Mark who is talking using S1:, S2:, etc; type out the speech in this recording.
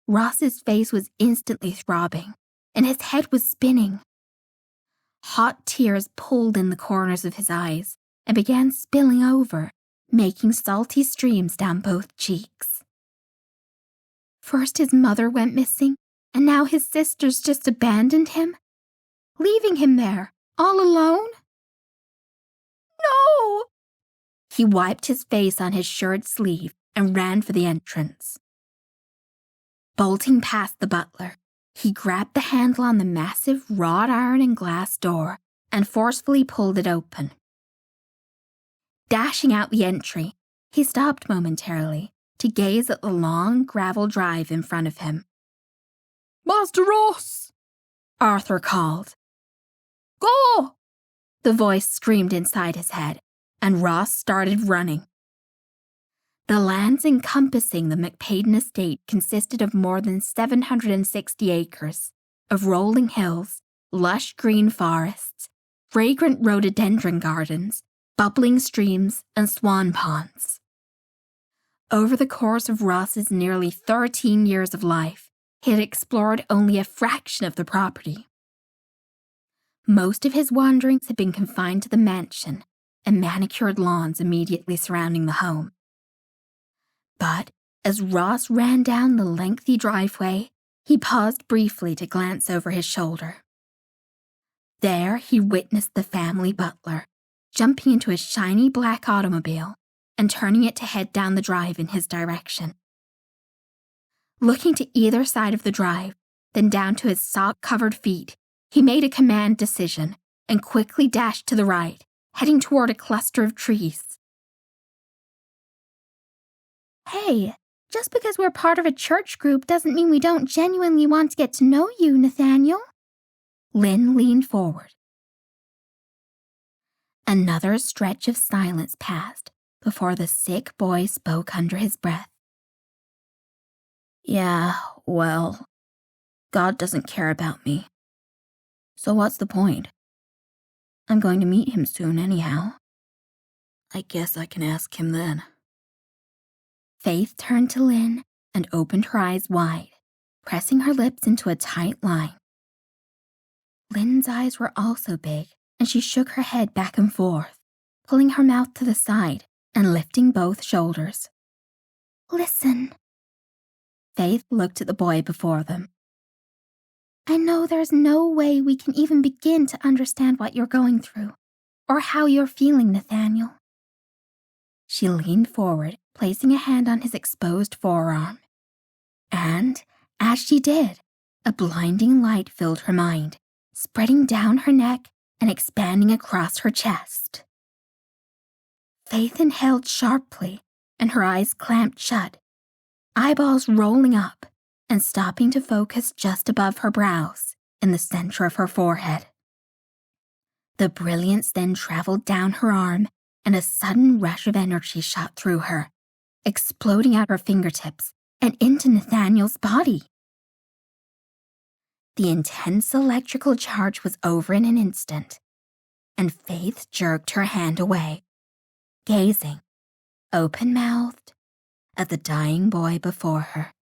S1: Ross's face was instantly throbbing, and his head was spinning. Hot tears pulled in the corners of his eyes and began spilling over, making salty streams down both cheeks. First his mother went missing, and now his sisters just abandoned him, leaving him there, all alone? No! He wiped his face on his shirt sleeve and ran for the entrance. Bolting past the butler, he grabbed the handle on the massive wrought iron and glass door and forcefully pulled it open. Dashing out the entry, he stopped momentarily to gaze at the long gravel drive in front of him. "Master Ross!" Arthur called. "Go!" the voice screamed inside his head, and Ross started running. The lands encompassing the McPaden estate consisted of more than 760 acres of rolling hills, lush green forests, fragrant rhododendron gardens, bubbling streams, and swan ponds. Over the course of Ross's nearly 13 years of life, he had explored only a fraction of the property. Most of his wanderings had been confined to the mansion and manicured lawns immediately surrounding the home. But as Ross ran down the lengthy driveway, he paused briefly to glance over his shoulder. There he witnessed the family butler jumping into his shiny black automobile and turning it to head down the drive in his direction. Looking to either side of the drive, then down to his sock-covered feet, he made a command decision and quickly dashed to the right, heading toward a cluster of trees. "Hey, just because we're part of a church group doesn't mean we don't genuinely want to get to know you, Nathaniel." Lynn leaned forward. Another stretch of silence passed before the sick boy spoke under his breath. "Yeah, well, God doesn't care about me. So what's the point? I'm going to meet him soon anyhow. I guess I can ask him then." Faith turned to Lynn and opened her eyes wide, pressing her lips into a tight line. Lynn's eyes were also big, and she shook her head back and forth, pulling her mouth to the side and lifting both shoulders. "Listen." Faith looked at the boy before them. "I know there's no way we can even begin to understand what you're going through, or how you're feeling, Nathaniel." She leaned forward, placing a hand on his exposed forearm. And, as she did, a blinding light filled her mind, spreading down her neck and expanding across her chest. Faith inhaled sharply, and her eyes clamped shut, eyeballs rolling up and stopping to focus just above her brows, in the center of her forehead. The brilliance then traveled down her arm, and a sudden rush of energy shot through her, exploding out her fingertips and into Nathaniel's body. The intense electrical charge was over in an instant, and Faith jerked her hand away, gazing, open-mouthed, at the dying boy before her.